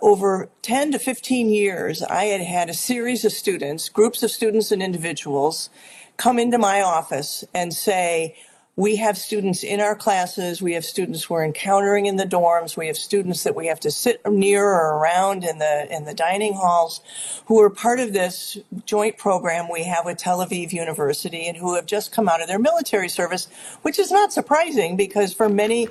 over 10 to 15 years, I had had a series of students, groups of students and individuals, come into my office and say, we have students in our classes, we have students we're encountering in the dorms, we have students that we have to sit near or around in the dining halls who are part of this joint program we have with Tel Aviv University and who have just come out of their military service, which is not surprising because for many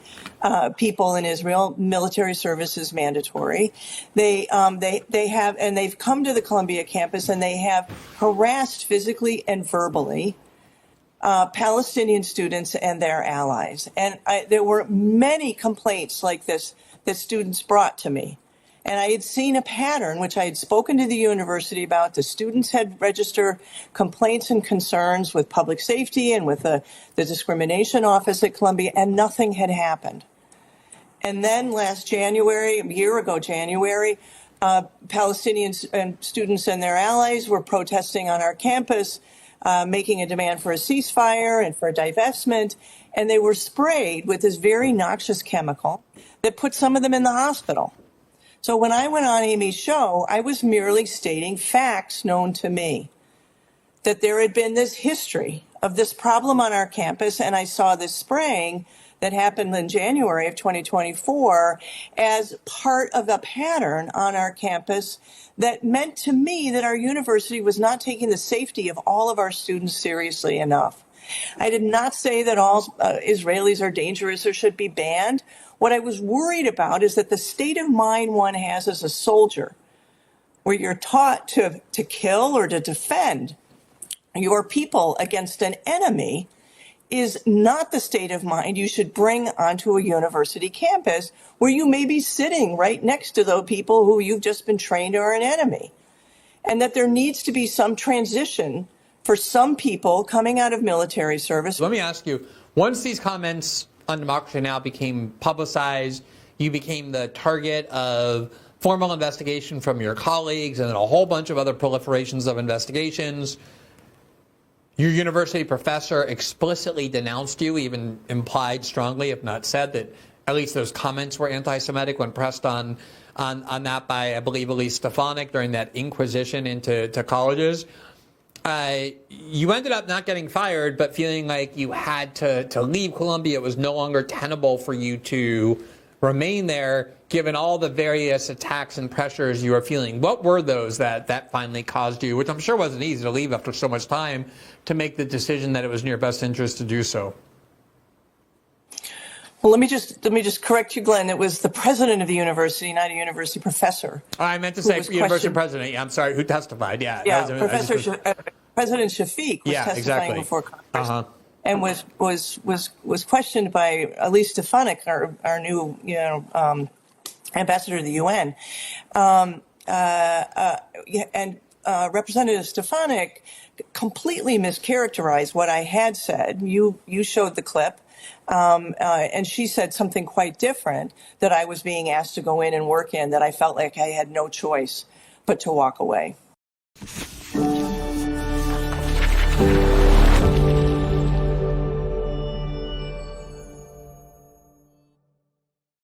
people in Israel, military service is mandatory. They have, and they've come to the Columbia campus and they have harassed physically and verbally Palestinian students and their allies. And there were many complaints like this that students brought to me. And I had seen a pattern, which I had spoken to the university about. The students had registered complaints and concerns with public safety and with the discrimination office at Columbia, and nothing had happened. And then last January, a year ago January, Palestinians and students and their allies were protesting on our campus, making a demand for a ceasefire and for a divestment, and they were sprayed with this very noxious chemical that put some of them in the hospital. So when I went on Amy's show, I was merely stating facts known to me, that there had been this history of this problem on our campus, and I saw this spraying that happened in January of 2024 as part of a pattern on our campus that meant to me that our university was not taking the safety of all of our students seriously enough. I did not say that all Israelis are dangerous or should be banned. What I was worried about is that the state of mind one has as a soldier, where you're taught to kill or to defend your people against an enemy, is not the state of mind you should bring onto a university campus where you may be sitting right next to those people who you've just been trained are an enemy. And that there needs to be some transition for some people coming out of military service. Let me ask you, once these comments on Democracy Now! Became publicized, you became the target of formal investigation from your colleagues and then a whole bunch of other proliferations of investigations. Your university professor explicitly denounced you, even implied strongly, if not said, that at least those comments were anti-Semitic when pressed on that by, I believe, Elise Stefanik during that inquisition into colleges. You ended up not getting fired, but feeling like you had to leave Columbia. It was no longer tenable for you to remain there, given all the various attacks and pressures you were feeling. What were those that finally caused you, which I'm sure wasn't easy to leave after so much time, to make the decision that it was in your best interest to do so? Well, let me just correct you, Glenn. It was the president of the university, not a university professor. I meant to say university president. Yeah, I'm sorry, who testified? Yeah, President Shafiq was testifying before Congress. And was questioned by Elise Stefanik, our new ambassador to the UN, and Representative Stefanik completely mischaracterized what I had said. You showed the clip, and she said something quite different, that I was being asked to go in and work in, that I felt like I had no choice but to walk away.